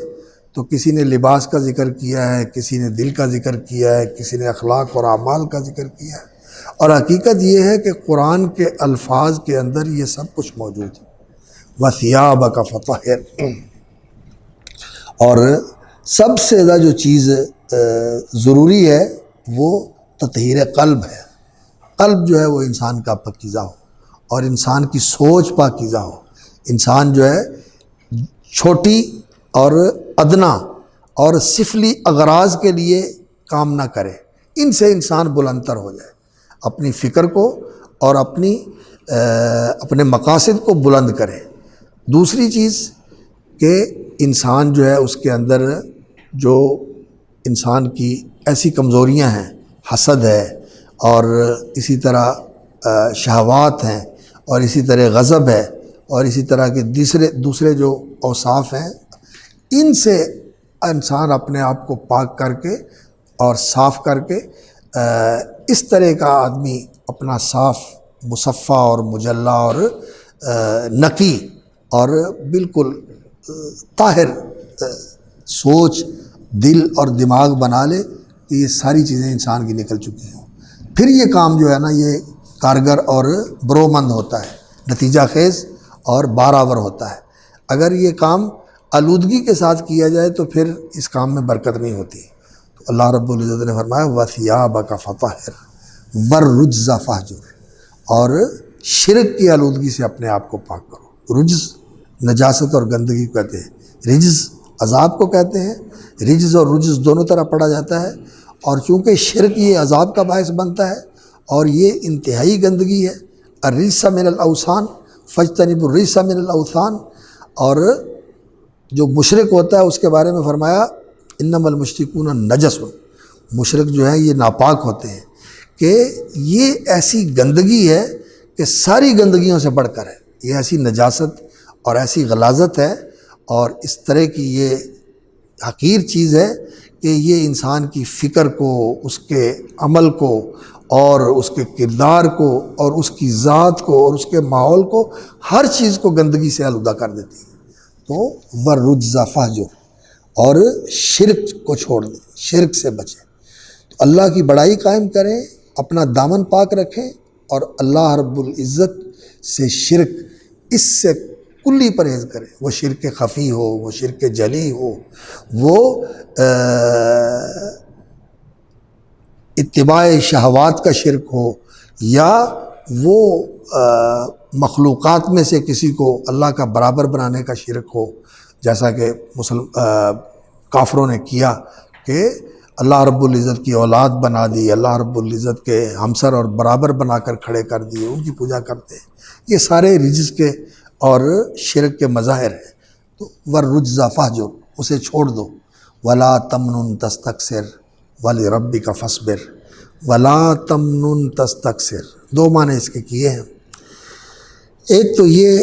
[SPEAKER 2] تو کسی نے لباس کا ذکر کیا ہے، کسی نے دل کا ذکر کیا ہے، کسی نے اخلاق اور اعمال کا ذکر کیا ہے، اور حقیقت یہ ہے کہ قرآن کے الفاظ کے اندر یہ سب کچھ موجود ہے۔ وَثِيَابَكَ فَطَهِّرْ، اور سب سے زیادہ جو چیز ضروری ہے وہ تطہیر قلب ہے۔ قلب جو ہے وہ انسان کا پاکیزہ ہو اور انسان کی سوچ پاکیزہ ہو، انسان جو ہے چھوٹی اور ادنا اور سفلی اغراض کے لیے کام نہ کرے، ان سے انسان بلند تر ہو جائے، اپنی فکر کو اور اپنے مقاصد کو بلند کرے۔ دوسری چیز کہ انسان جو ہے اس کے اندر جو انسان کی ایسی کمزوریاں ہیں، حسد ہے اور اسی طرح شہوات ہیں اور اسی طرح غضب ہے اور اسی طرح کے دوسرے جو اوصاف ہیں، ان سے انسان اپنے آپ کو پاک کر کے اور صاف کر کے اس طرح کا آدمی اپنا صاف مصفہ اور مجلہ اور نقی اور بالکل طاہر سوچ، دل اور دماغ بنا لے کہ یہ ساری چیزیں انسان کی نکل چکی ہوں، پھر یہ کام جو ہے نا یہ کارگر اور برومند ہوتا ہے، نتیجہ خیز اور بارآور ہوتا ہے۔ اگر یہ کام آلودگی کے ساتھ کیا جائے تو پھر اس کام میں برکت نہیں ہوتی۔ تو اللہ رب العزت نے فرمایا وَثِيَابَكَ فَطَهِّرْ وَالرُّجْزَ فَاهْجُرْ، اور شرک کی آلودگی سے اپنے آپ کو پاک کرو۔ رجز نجاست اور گندگی کو کہتے ہیں، رجز عذاب کو کہتے ہیں، رجز اور رجز دونوں طرح پڑھا جاتا ہے، اور چونکہ شرک یہ عذاب کا باعث بنتا ہے اور یہ انتہائی گندگی ہے۔ الرجس من الاوثان فاجتنبوا الرجس من الاوثان، اور جو مشرک ہوتا ہے اس کے بارے میں فرمایا انما المشرکون نجس، مشرک جو ہے یہ ناپاک ہوتے ہیں، کہ یہ ایسی گندگی ہے کہ ساری گندگیوں سے بڑھ کر ہے، یہ ایسی نجاست اور ایسی غلاظت ہے اور اس طرح کی یہ حقیر چیز ہے کہ یہ انسان کی فکر کو، اس کے عمل کو اور اس کے کردار کو اور اس کی ذات کو اور اس کے ماحول کو، ہر چیز کو گندگی سے آلودہ کر دیتی ہے۔ تو وَالرُّجْزَ فَاهْجُرْ، اور شرک کو چھوڑ دیں، شرک سے بچیں، تو اللہ کی بڑائی قائم کریں، اپنا دامن پاک رکھیں، اور اللہ رب العزت سے شرک اس سے کلی پرہیز کریں، وہ شرک خفی ہو، وہ شرک جلی ہو، وہ اتباع شہوات کا شرک ہو، یا وہ مخلوقات میں سے کسی کو اللہ کا برابر بنانے کا شرک ہو، جیسا کہ کافروں نے کیا کہ اللہ رب العزت کی اولاد بنا دی، اللہ رب العزت کے ہمسر اور برابر بنا کر کھڑے کر دیے، ان کی پوجا کرتے ہیں۔ یہ سارے رجس کے اور شرک کے مظاہر ہیں۔ تو وَالرُّجْزَ فَاهْجُرْ، اسے چھوڑ دو۔ وَلَا تَمْنُن تَسْتَكْثِرْ وَلِرَبِّكَ فَاصْبِرْ، وَلَا تَمْنُن تَسْتَكْثِرْ، دو معنی اس کے کیے ہیں۔ ایک تو یہ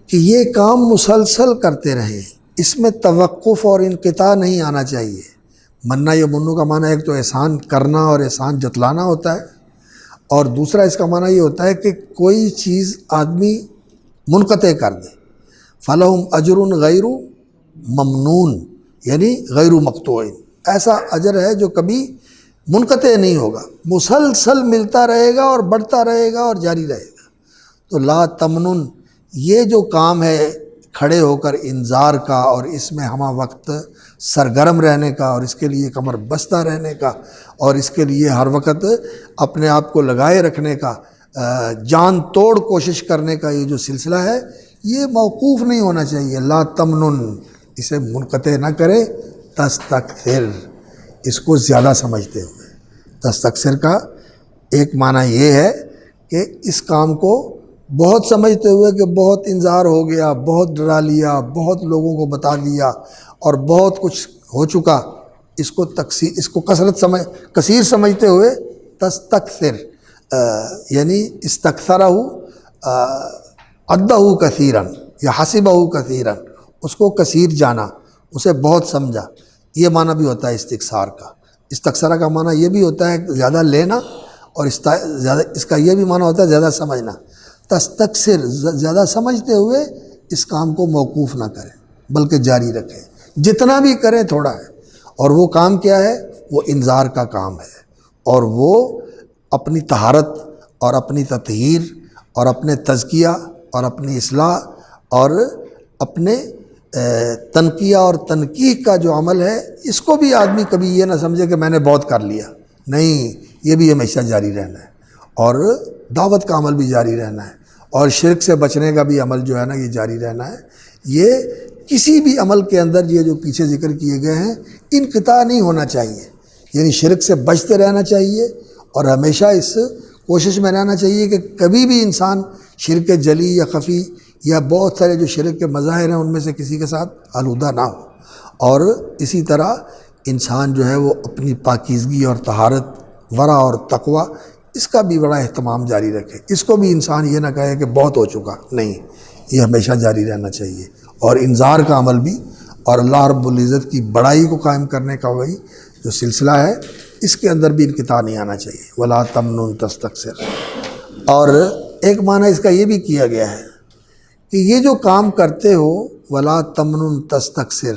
[SPEAKER 2] کہ یہ کام مسلسل کرتے رہیں، اس میں توقف اور انقطاع نہیں آنا چاہیے۔ مننا یا منو کا معنی ایک تو احسان کرنا اور احسان جتلانا ہوتا ہے، اور دوسرا اس کا معنی یہ ہوتا ہے کہ کوئی چیز آدمی منقطع کر دے۔ فَلَهُمْ أَجْرٌ غَيْرُ مَمْنُون، یعنی غیر مقطوع، ایسا اجر ہے جو کبھی منقطع نہیں ہوگا، مسلسل ملتا رہے گا اور بڑھتا رہے گا اور جاری رہے گا۔ تو لا تمنن، یہ جو کام ہے کھڑے ہو کر انذار کا اور اس میں ہمہ وقت سرگرم رہنے کا اور اس کے لیے کمر بستہ رہنے کا اور اس کے لیے ہر وقت اپنے آپ کو لگائے رکھنے کا، جان توڑ کوشش کرنے کا یہ جو سلسلہ ہے یہ موقوف نہیں ہونا چاہیے۔ لا تمنن، اسے منقطع نہ کرے، تستکثر، اس کو زیادہ سمجھتے ہوئے۔ تستکثر کا ایک معنی یہ ہے کہ اس کام کو بہت سمجھتے ہوئے کہ بہت انذار ہو گیا، بہت ڈرا لیا، بہت لوگوں کو بتا دیا اور بہت کچھ ہو چکا، اس کو کثیر سمجھتے ہوئے تستکثر، یعنی استکثرہ عدہ کثیرا یا حسبہ کثیرا، اس کو کثیر جانا، اسے بہت سمجھا، یہ معنی بھی ہوتا ہے استکثار کا۔ استکثرہ کا معنی یہ بھی ہوتا ہے زیادہ لینا، اور اس کا یہ بھی معنی ہوتا ہے زیادہ سمجھنا۔ تستکثر، زیادہ سمجھتے ہوئے اس کام کو موقوف نہ کریں بلکہ جاری رکھیں، جتنا بھی کریں تھوڑا ہے۔ اور وہ کام کیا ہے؟ وہ انذار کا کام ہے، اور وہ اپنی طہارت اور اپنی تطہیر اور اپنے تزکیہ اور اپنی اصلاح اور اپنے تنقیہ اور تنقیح کا جو عمل ہے، اس کو بھی آدمی کبھی یہ نہ سمجھے کہ میں نے بہت کر لیا، نہیں، یہ بھی ہمیشہ جاری رہنا ہے، اور دعوت کا عمل بھی جاری رہنا ہے، اور شرک سے بچنے کا بھی عمل جو ہے نا یہ جاری رہنا ہے۔ یہ کسی بھی عمل کے اندر یہ جو پیچھے ذکر کیے گئے ہیں انقطاع نہیں ہونا چاہیے، یعنی شرک سے بچتے رہنا چاہیے اور ہمیشہ اس کوشش میں رہنا چاہیے کہ کبھی بھی انسان شرک جلی یا خفی یا بہت سارے جو شرک کے مظاہر ہیں ان میں سے کسی کے ساتھ آلودہ نہ ہو، اور اسی طرح انسان جو ہے وہ اپنی پاکیزگی اور طہارت، ورع اور تقوی، اس کا بھی بڑا اہتمام جاری رکھے۔ اس کو بھی انسان یہ نہ کہے کہ بہت ہو چکا، نہیں، یہ ہمیشہ جاری رہنا چاہیے۔ اور انذار کا عمل بھی، اور اللہ رب العزت کی بڑائی کو قائم کرنے کا وہی جو سلسلہ ہے، اس کے اندر بھی انقطاع نہیں آنا چاہیے۔ ولا تمنن تستکثر۔ اور ایک معنی اس کا یہ بھی کیا گیا ہے کہ یہ جو کام کرتے ہو، ولا تمنن تستکثر،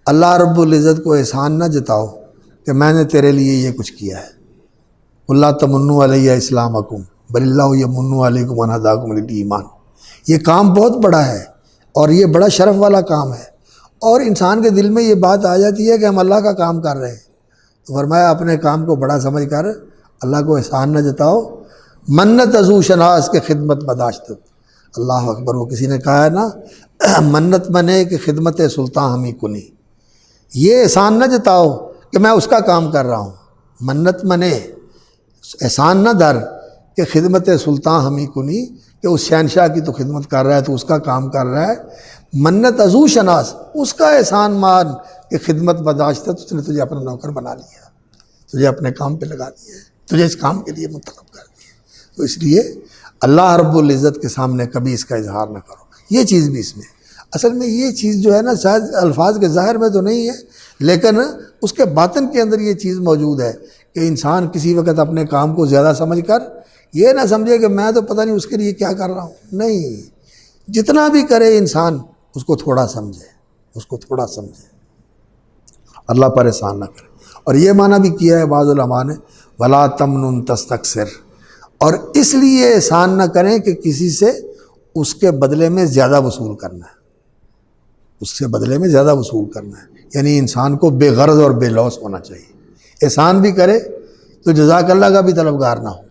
[SPEAKER 2] اللہ رب العزت کو احسان نہ جتاؤ کہ میں نے تیرے لیے یہ کچھ کیا ہے۔ اللہ تمنوا علیہ اسلامکم بل اللہ یمن علیکم ان ہداکم للایمان، یہ کام بہت بڑا ہے اور یہ بڑا شرف والا کام ہے، اور انسان کے دل میں یہ بات آ جاتی ہے کہ ہم اللہ کا کام کر رہے ہیں، تو فرمایا اپنے کام کو بڑا سمجھ کر اللہ کو احسان نہ جتاؤ۔ منت ازو شناس کے خدمت بداشت، اللہ اکبر، وہ کسی نے کہا ہے نا، منت بنے کہ خدمت سلطان ہمیں کنی، یہ احسان نہ جتاؤ کہ میں اس کا کام کر رہا ہوں، منت منے، احسان نہ دھر کہ خدمت سلطان ہمیں کنی، کہ اس شہنشاہ کی تو خدمت کر رہا ہے، تو اس کا کام کر رہا ہے، منت ازو شناس، اس کا احسان مان کہ خدمت بداشت، تو اس نے تجھے اپنا نوکر بنا لیا، تجھے اپنے کام پہ لگا دیا ہے، تجھے اس کام کے لیے منتخب کر دیا، تو اس لیے اللہ رب العزت کے سامنے کبھی اس کا اظہار نہ کرو۔ یہ چیز بھی اس میں، اصل میں یہ چیز جو ہے نا، شاید الفاظ کے ظاہر میں تو نہیں ہے، لیکن اس کے باطن کے اندر یہ چیز موجود ہے کہ انسان کسی وقت اپنے کام کو زیادہ سمجھ کر یہ نہ سمجھے کہ میں تو پتہ نہیں اس کے لیے کیا کر رہا ہوں، نہیں، جتنا بھی کرے انسان اس کو تھوڑا سمجھے، اس کو تھوڑا سمجھے، اللہ پر احسان نہ کرے۔ اور یہ معنی بھی کیا ہے بعض علماء نے، ولا تمنن تستکثر، اور اس لیے احسان نہ کریں کہ کسی سے اس کے بدلے میں زیادہ وصول کرنا ہے، اس سے بدلے میں زیادہ وصول کرنا ہے، یعنی انسان کو بے غرض اور بے لوث ہونا چاہیے۔ احسان بھی کرے تو جزاک اللہ کا بھی طلبگار نہ ہو،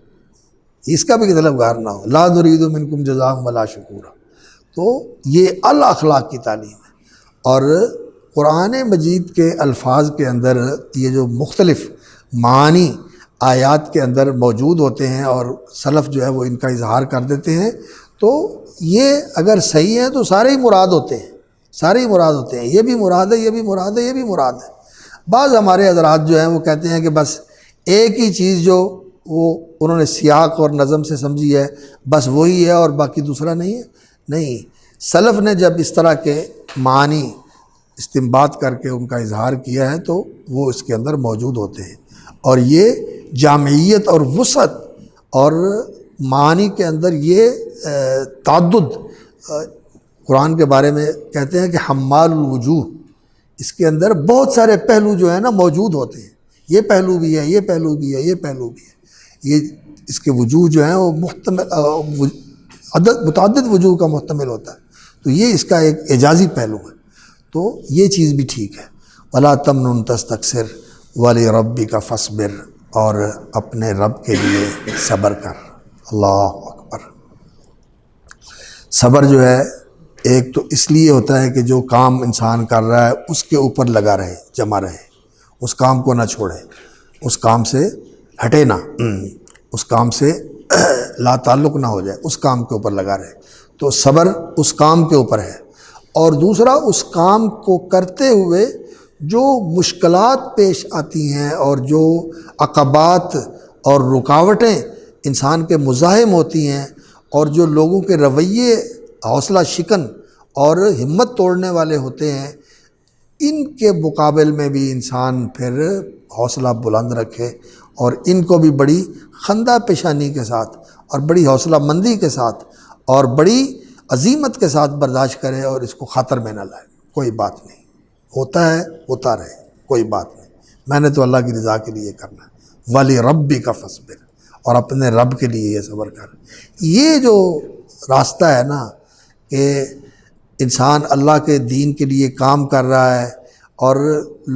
[SPEAKER 2] اس کا بھی طلبگار نہ ہو، لا نرید منکم جزاء ولا شکورا۔ تو یہ الاخلاق کی تعلیم ہے، اور قرآن مجید کے الفاظ کے اندر یہ جو مختلف معانی آیات کے اندر موجود ہوتے ہیں، اور سلف جو ہے وہ ان کا اظہار کر دیتے ہیں، تو یہ اگر صحیح ہیں تو سارے ہی مراد ہوتے ہیں، سارے ہی مراد ہوتے ہیں، یہ بھی مراد ہے، یہ بھی مراد ہے، یہ بھی مراد ہے۔ بعض ہمارے حضرات جو ہیں وہ کہتے ہیں کہ بس ایک ہی چیز جو وہ انہوں نے سیاق اور نظم سے سمجھی ہے، بس وہی ہے اور باقی دوسرا نہیں ہے، نہیں، سلف نے جب اس طرح کے معانی استنباط کر کے ان کا اظہار کیا ہے تو وہ اس کے اندر موجود ہوتے ہیں، اور یہ جامعیت اور وسعت اور معانی کے اندر یہ تعدد، قرآن کے بارے میں کہتے ہیں کہ حمال الوجوہ، اس کے اندر بہت سارے پہلو جو ہیں نا موجود ہوتے ہیں، یہ پہلو بھی ہے، یہ پہلو بھی ہے، یہ پہلو بھی ہے، یہ اس کے وجوہ جو ہیں وہ متعدد وجوہ کا محتمل ہوتا ہے۔ تو تو یہ اس کا ایک اعجازی پہلو ہے، تو یہ چیز بھی ٹھیک ہے۔ وَلَا تَمْنُن تَسْتَكْثِرْ وَلِرَبِّكَ فَاصْبِرْ، اور اپنے رب کے لیے صبر کر۔ اللہ اکبر۔ صبر جو ہے ایک تو اس لیے ہوتا ہے کہ جو کام انسان کر رہا ہے اس کے اوپر لگا رہے، جمع رہے، اس کام کو نہ چھوڑے، اس کام سے ہٹے نہ، اس کام سے لا تعلق نہ ہو جائے، اس کام کے اوپر لگا رہے۔ تو صبر اس کام کے اوپر ہے، اور دوسرا اس کام کو کرتے ہوئے جو مشکلات پیش آتی ہیں اور جو عقبات اور رکاوٹیں انسان کے مزاحم ہوتی ہیں، اور جو لوگوں کے رویے حوصلہ شکن اور ہمت توڑنے والے ہوتے ہیں، ان کے مقابل میں بھی انسان پھر حوصلہ بلند رکھے اور ان کو بھی بڑی خندہ پیشانی کے ساتھ اور بڑی حوصلہ مندی کے ساتھ اور بڑی عزیمت کے ساتھ برداشت کرے، اور اس کو خاطر میں نہ لائے۔ کوئی بات نہیں، ہوتا ہے ہوتا رہے، کوئی بات نہیں، میں نے تو اللہ کی رضا کے لیے کرنا ہے۔ وَلِرَبِّكَ فَاصْبِرْ، اور اپنے رب کے لیے یہ صبر کر۔ یہ جو راستہ ہے نا کہ انسان اللہ کے دین کے لیے کام کر رہا ہے اور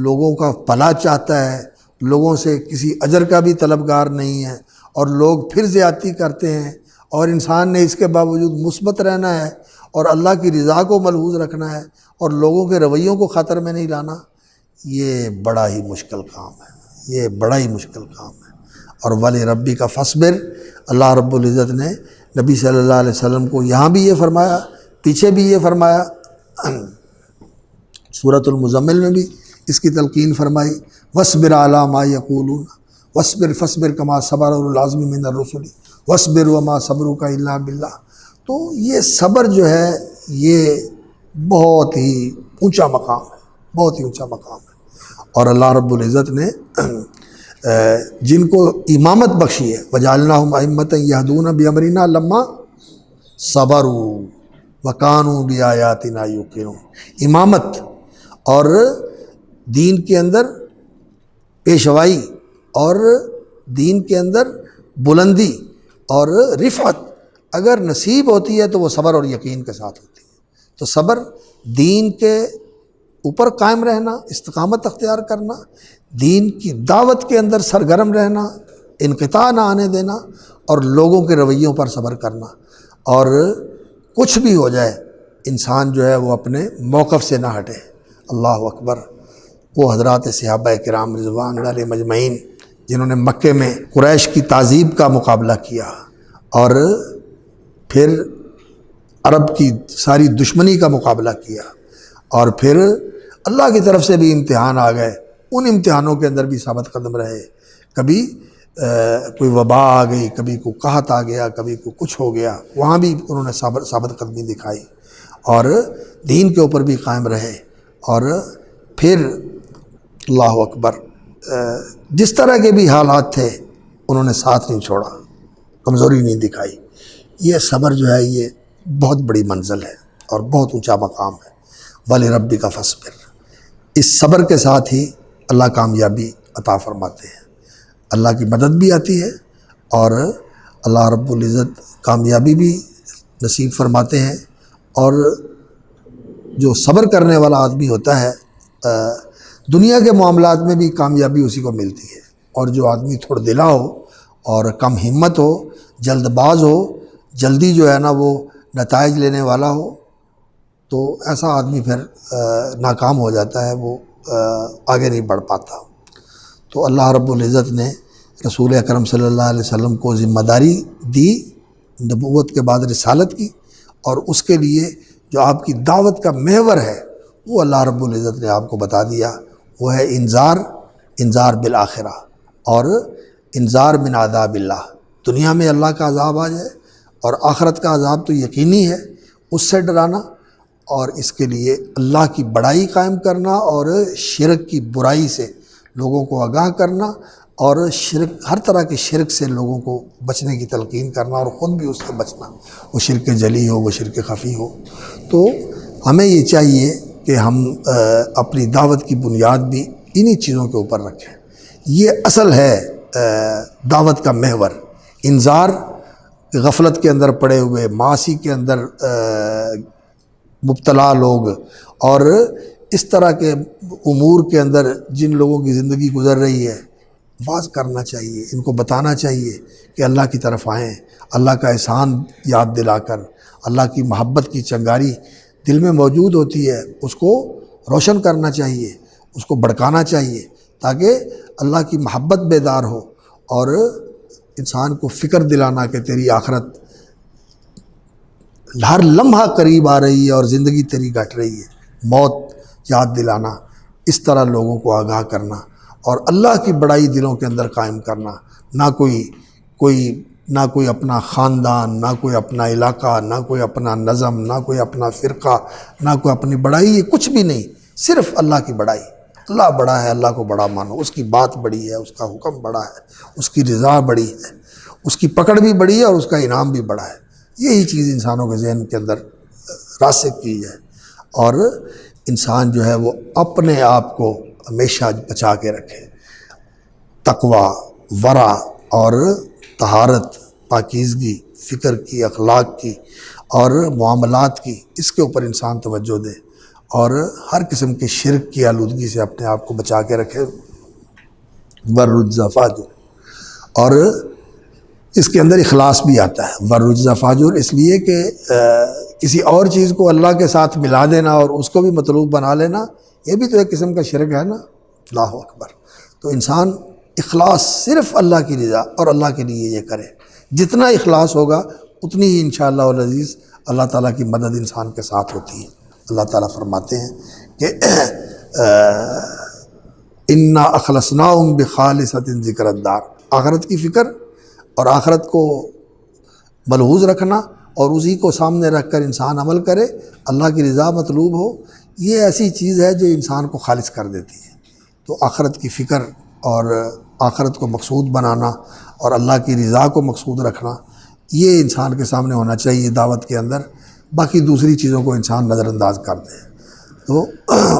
[SPEAKER 2] لوگوں کا بھلا چاہتا ہے، لوگوں سے کسی اجر کا بھی طلبگار نہیں ہے، اور لوگ پھر زیادتی کرتے ہیں، اور انسان نے اس کے باوجود مثبت رہنا ہے اور اللہ کی رضا کو ملحوظ رکھنا ہے اور لوگوں کے رویوں کو خطر میں نہیں لانا، یہ بڑا ہی مشکل کام ہے، یہ بڑا ہی مشکل کام ہے۔ اور وَلِرَبِّكَ فَاصْبِرْ، اللہ رب العزت نے نبی صلی اللہ علیہ وسلم کو یہاں بھی یہ فرمایا، پیچھے بھی یہ فرمایا، سورۃ المزمل میں بھی اس کی تلقین فرمائی، وَاصْبِرْ عَلَىٰ مَا يَقُولُونَ وَاصْبِرْ فَاصْبِرْ كَمَا صَبَرَ أُولُو الْعَزْمِ مِنَ الرُّسُلِ وَاصْبِرْ وَمَا صَبْرُكَ إِلَّا بِاللَّهِ۔ تو یہ صبر جو ہے یہ بہت ہی اونچا مقام ہے، بہت ہی اونچا مقام ہے، اور اللہ رب العزت نے جن کو امامت بخشی ہے، وَجَعَلْنَاهُمْ أَئِمَّةً يَهْدُونَ بِأَمْرِنَا لَمَّا صَبَرُوا وَكَانُوا بِآيَاتِنَا يُوقِنُونَ۔ امامت اور دین کے اندر پیشوائی اور دین کے اندر بلندی اور رفعت اگر نصیب ہوتی ہے تو وہ صبر اور یقین کے ساتھ ہوتی ہے۔ تو صبر دین کے اوپر قائم رہنا، استقامت اختیار کرنا، دین کی دعوت کے اندر سرگرم رہنا، انقطاع نہ آنے دینا، اور لوگوں کے رویوں پر صبر کرنا، اور کچھ بھی ہو جائے انسان جو ہے وہ اپنے موقف سے نہ ہٹے۔ اللہ اکبر۔ وہ حضرات صحابہ کرام رضوان اللہ علیہم اجمعین جنہوں نے مکے میں قریش کی تعذیب کا مقابلہ کیا اور پھر عرب کی ساری دشمنی کا مقابلہ کیا، اور پھر اللہ کی طرف سے بھی امتحان آ گئے، ان امتحانوں کے اندر بھی ثابت قدم رہے۔ کبھی کوئی وبا آ گئی، کبھی کوئی قحط آ گیا، کبھی کوئی کچھ ہو گیا، وہاں بھی انہوں نے ثابت قدمی دکھائی اور دین کے اوپر بھی قائم رہے، اور پھر اللہ اکبر جس طرح کے بھی حالات تھے انہوں نے ساتھ نہیں چھوڑا، کمزوری نہیں دکھائی۔ یہ صبر جو ہے یہ بہت بڑی منزل ہے اور بہت اونچا مقام ہے۔ وَلِرَبِّكَ فَاصْبِرْ، اس صبر کے ساتھ ہی اللہ کامیابی عطا فرماتے ہیں، اللہ کی مدد بھی آتی ہے، اور اللہ رب العزت کامیابی بھی نصیب فرماتے ہیں۔ اور جو صبر کرنے والا آدمی ہوتا ہے دنیا کے معاملات میں بھی کامیابی اسی کو ملتی ہے، اور جو آدمی تھوڑ دلا ہو اور کم ہمت ہو، جلد باز ہو، جلدی جو ہے نا وہ نتائج لینے والا ہو، تو ایسا آدمی پھر ناکام ہو جاتا ہے، وہ آگے نہیں بڑھ پاتا۔ تو اللہ رب العزت نے رسول اکرم صلی اللہ علیہ وسلم کو ذمہ داری دی، نبوت کے بعد رسالت کی، اور اس کے لیے جو آپ کی دعوت کا محور ہے وہ اللہ رب العزت نے آپ کو بتا دیا، وہ ہے انذار بالآخرہ اور انذار من عذاب اللہ۔ دنیا میں اللہ کا عذاب آ جائے اور آخرت کا عذاب تو یقینی ہے، اس سے ڈرانا، اور اس کے لیے اللہ کی بڑائی قائم کرنا اور شرک کی برائی سے لوگوں کو آگاہ کرنا، اور شرک، ہر طرح کے شرک سے لوگوں کو بچنے کی تلقین کرنا، اور خود بھی اس سے بچنا، وہ شرک جلی ہو، وہ شرک خفی ہو۔ تو ہمیں یہ چاہیے کہ ہم اپنی دعوت کی بنیاد بھی انہی چیزوں کے اوپر رکھیں۔ یہ اصل ہے دعوت کا محور، انذار، غفلت کے اندر پڑے ہوئے، معاصی کے اندر مبتلا لوگ اور اس طرح کے امور کے اندر جن لوگوں کی زندگی گزر رہی ہے، واعظ کرنا چاہیے، ان کو بتانا چاہیے کہ اللہ کی طرف آئیں، اللہ کا احسان یاد دلا کر، اللہ کی محبت کی چنگاری دل میں موجود ہوتی ہے، اس کو روشن کرنا چاہیے، اس کو بھڑکانا چاہیے تاکہ اللہ کی محبت بیدار ہو، اور انسان کو فکر دلانا کہ تیری آخرت ہر لمحہ قریب آ رہی ہے اور زندگی تیری گھٹ رہی ہے، موت یاد دلانا، اس طرح لوگوں کو آگاہ کرنا اور اللہ کی بڑائی دلوں کے اندر قائم کرنا، نہ کوئی اپنا خاندان، نہ کوئی اپنا علاقہ، نہ کوئی اپنا نظم، نہ کوئی اپنا فرقہ، نہ کوئی اپنی بڑائی، یہ کچھ بھی نہیں، صرف اللہ کی بڑائی۔ اللہ بڑا ہے، اللہ کو بڑا مانو، اس کی بات بڑی ہے، اس کا حکم بڑا ہے، اس کی رضا بڑی ہے، اس کی پکڑ بھی بڑی ہے اور اس کا انعام بھی بڑا ہے۔ یہی چیز انسانوں کے ذہن کے اندر راسخ کی ہے، اور انسان جو ہے وہ اپنے آپ کو ہمیشہ بچا کے رکھے، تقوی، ورع اور طہارت، پاکیزگی، فکر کی، اخلاق کی اور معاملات کی، اس کے اوپر انسان توجہ دے اور ہر قسم کے شرک کی آلودگی سے اپنے آپ کو بچا کے رکھے۔ والرجز فاہجر، اور اس کے اندر اخلاص بھی آتا ہے، والرجز فاہجر، اس لیے کہ کسی اور چیز کو اللہ کے ساتھ ملا دینا اور اس کو بھی مطلوب بنا لینا، یہ بھی تو ایک قسم کا شرک ہے نا۔ اللہ اکبر۔ تو انسان اخلاص صرف اللہ کی رضا اور اللہ کے لیے یہ کرے، جتنا اخلاص ہوگا اتنی ہی انشاءاللہ العزیز اللہ تعالیٰ کی مدد انسان کے ساتھ ہوتی ہے۔ اللہ تعالیٰ فرماتے ہیں کہ اِنَّا أَخْلَصْنَاهُمْ بِخَالِصَةٍ ذِكْرَ الدَّارِ، آخرت کی فکر اور آخرت کو ملحوظ رکھنا اور اسی کو سامنے رکھ کر انسان عمل کرے، اللہ کی رضا مطلوب ہو، یہ ایسی چیز ہے جو انسان کو خالص کر دیتی ہے۔ تو آخرت کی فکر اور آخرت کو مقصود بنانا اور اللہ کی رضا کو مقصود رکھنا، یہ انسان کے سامنے ہونا چاہیے دعوت کے اندر، باقی دوسری چیزوں کو انسان نظر انداز کر دے۔ تو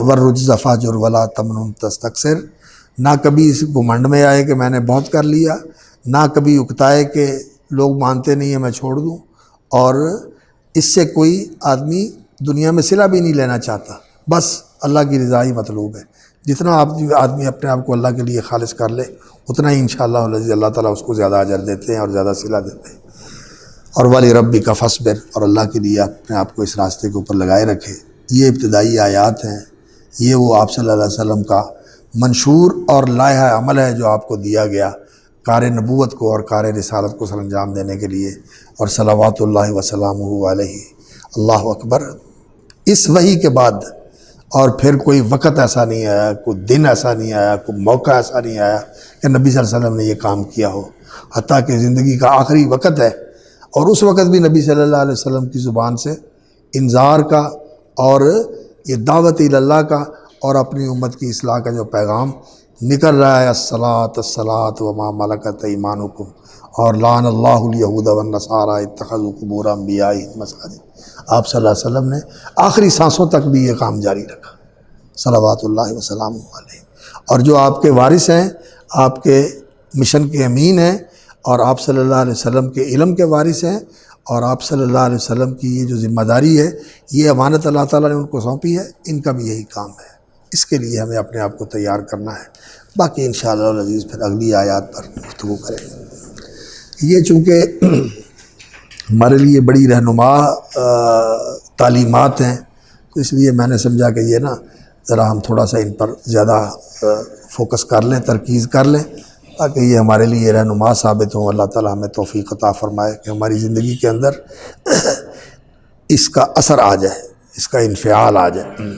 [SPEAKER 2] والرجز فاہجر ولا تمنن تستکثر، نہ کبھی اس گھمنڈ میں آئے کہ میں نے بہت کر لیا، نہ کبھی اکتائے کہ لوگ مانتے نہیں ہیں میں چھوڑ دوں، اور اس سے کوئی آدمی دنیا میں صلہ بھی نہیں لینا چاہتا، بس اللہ کی رضا ہی مطلوب ہے۔ جتنا آدمی اپنے آپ کو اللہ کے لیے خالص کر لے اتنا ہی انشاءاللہ العزیز اللہ تعالیٰ اس کو زیادہ اجر دیتے ہیں اور زیادہ صلہ دیتے ہیں۔ اور وَلِرَبِّكَ فَاصْبِرْ، اور اللہ کے لیے اپنے آپ کو اس راستے کے اوپر لگائے رکھے۔ یہ ابتدائی آیات ہیں، یہ وہ آپ صلی اللہ علیہ وسلم کا منشور اور لائحہ عمل ہے جو آپ کو دیا گیا کار نبوت کو اور کار رسالت کو سر انجام دینے کے لیے، اور صلوات اللہ وسلامہ علیہ۔ اللہ اکبر۔ اس وحی کے بعد اور پھر کوئی وقت ایسا نہیں آیا، کوئی دن ایسا نہیں آیا، کوئی موقع ایسا نہیں آیا کہ نبی صلی اللہ علیہ وسلم نے یہ کام کیا ہو، حتیٰ کہ زندگی کا آخری وقت ہے، اور اس وقت بھی نبی صلی اللہ علیہ وسلم کی زبان سے انذار کا اور یہ دعوت اللہ کا اور اپنی امت کی اصلاح کا جو پیغام نکل رہا ہے، الصلاۃ الصلاۃ وما ملکت ایمانکم، اور لعن اللہ الیہود والنصارى اتخذوا قبور انبیائہم مساجد۔ آپ صلی اللہ علیہ وسلم نے آخری سانسوں تک بھی یہ کام جاری رکھا، صلوات اللہ وسلام علیہ۔ اور جو آپ کے وارث ہیں، آپ کے مشن کے امین ہیں، اور آپ صلی اللہ علیہ وسلم کے علم کے وارث ہیں، اور آپ صلی اللہ علیہ وسلم کی یہ جو ذمہ داری ہے، یہ امانت اللہ تعالیٰ نے ان کو سونپی ہے، ان کا بھی یہی کام ہے۔ اس کے لیے ہمیں اپنے آپ کو تیار کرنا ہے۔ باقی انشاءاللہ العزیز پھر اگلی آیات پر گفتگو کریں گے۔ یہ چونکہ ہمارے لیے بڑی رہنما تعلیمات ہیں، تو اس لیے میں نے سمجھا کہ یہ نا ذرا ہم تھوڑا سا ان پر زیادہ فوکس کر لیں، ترکیز کر لیں، تاکہ یہ ہمارے لیے رہنما ثابت ہوں۔ اللہ تعالیٰ ہمیں توفیق عطا فرمائے کہ ہماری زندگی کے اندر اس کا اثر آ جائے، اس کا انفعال آ جائے۔